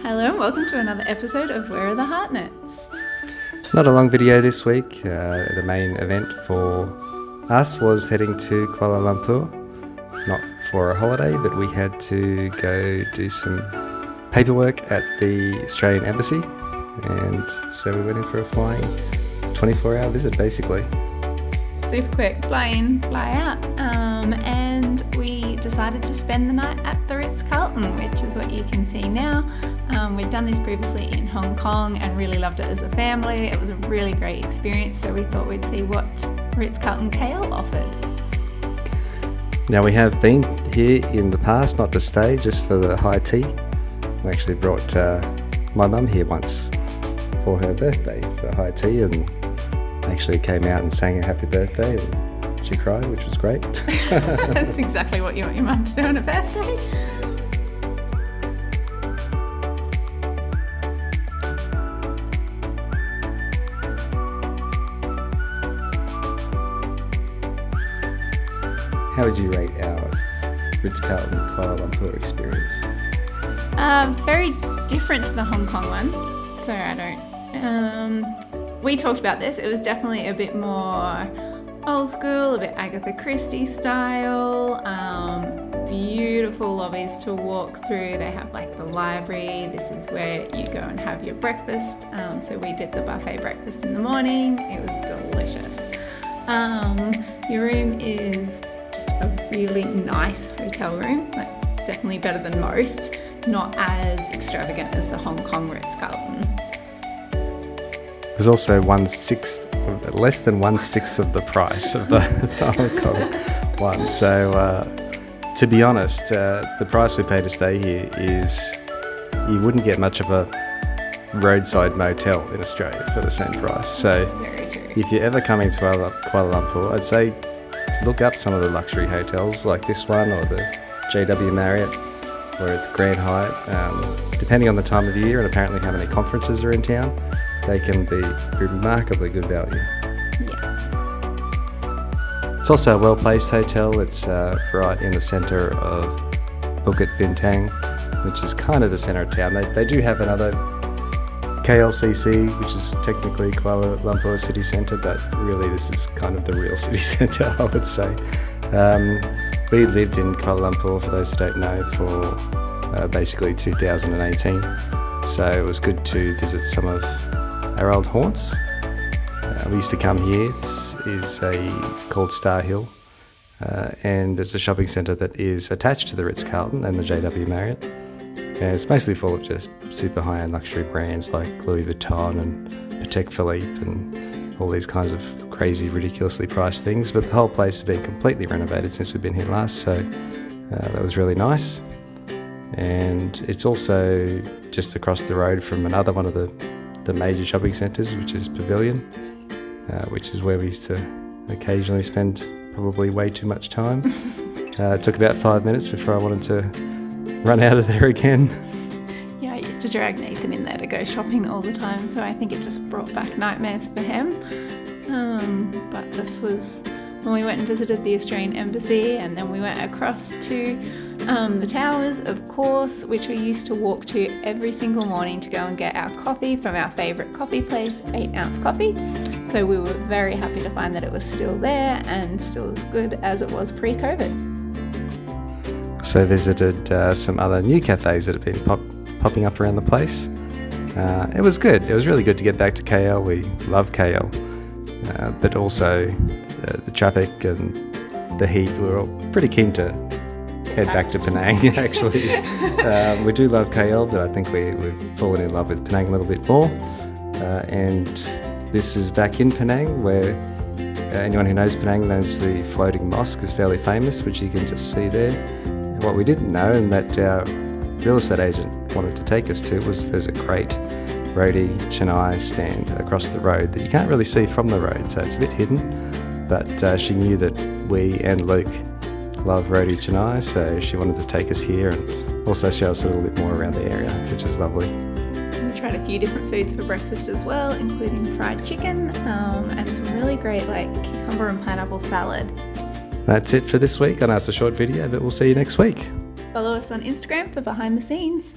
Hello and welcome to another episode of Where Are the Heartnets? Not a long video this week. The main event for us was heading to Kuala Lumpur, not for a holiday, but we had to go do some paperwork at the Australian Embassy, and so we went in for a flying 24-hour visit basically. Super quick, fly in, fly out, and we decided to spend the night at the Ritz Carlton, which is what you can see now. We'd done this previously in Hong Kong and really loved it as a family. It was a really great experience, so we thought we'd see what Ritz Carlton KL offered. Now we have been here in the past, not to stay, just for the high tea. We actually brought my mum here once for her birthday for high tea, and actually came out and sang a happy birthday, and she cried, which was great. That's exactly what you want your mum to do on a birthday. How would you rate our Ritz Carlton Kuala Lumpur experience? Very different to the Hong Kong one, so I don't... we talked about this. It was definitely a bit more old school, a bit Agatha Christie style. Beautiful lobbies to walk through. They have like the library. This is where you go and have your breakfast. So we did the buffet breakfast in the morning. It was delicious. Your room is just a really nice hotel room, like definitely better than most. Not as extravagant as the Hong Kong Ritz Carlton. It was also less than 1/6 of the price of the Hong Kong one. So, to be honest, the price we pay to stay here is, you wouldn't get much of a roadside motel in Australia for the same price. So, if you're ever coming to Kuala Lumpur, I'd say look up some of the luxury hotels like this one, or the JW Marriott, or the Grand Hyatt. Depending on the time of the year and apparently how many conferences are in town, they can be remarkably good value. Yeah. It's also a well-placed hotel. It's right in the centre of Bukit Bintang, which is kind of the centre of town. They do have another KLCC, which is technically Kuala Lumpur city centre, but really this is kind of the real city centre, I would say. We lived in Kuala Lumpur, for those who don't know, for basically 2018. So it was good to visit some of our old haunts. We used to come here. This is called Star Hill, and it's a shopping centre that is attached to the Ritz Carlton and the JW Marriott. And it's mostly full of just super high-end luxury brands like Louis Vuitton and Patek Philippe and all these kinds of crazy, ridiculously priced things. But the whole place has been completely renovated since we've been here last, so that was really nice. And it's also just across the road from another one of the major shopping centres, which is Pavilion, which is where we used to occasionally spend probably way too much time. It took about 5 minutes before I wanted to run out of there again. Yeah, I used to drag Nathan in there to go shopping all the time, so I think it just brought back nightmares for him. But this was when we went and visited the Australian Embassy, and then we went across to the towers, of course, which we used to walk to every single morning to go and get our coffee from our favourite coffee place, 8-ounce coffee. So we were very happy to find that it was still there and still as good as it was pre-COVID. So visited some other new cafes that have been popping up around the place. It was good. It was really good to get back to KL. We love KL, but also the traffic and the heat. We were all pretty keen to head back to Penang, actually. We do love KL, but I think we've fallen in love with Penang a little bit more. And this is back in Penang, where anyone who knows Penang knows the floating mosque is fairly famous, which you can just see there. And what we didn't know, and that our real estate agent wanted to take us to, was there's a great Roti Canai stand across the road that you can't really see from the road, so it's a bit hidden. But she knew that we and Luke love Roti Canai, so she wanted to take us here and also show us a little bit more around the area, which is lovely. We tried a few different foods for breakfast as well, including fried chicken and some really great cucumber and pineapple salad. That's it for this week. I know it's a short video, but we'll see you next week. Follow us on Instagram for behind the scenes.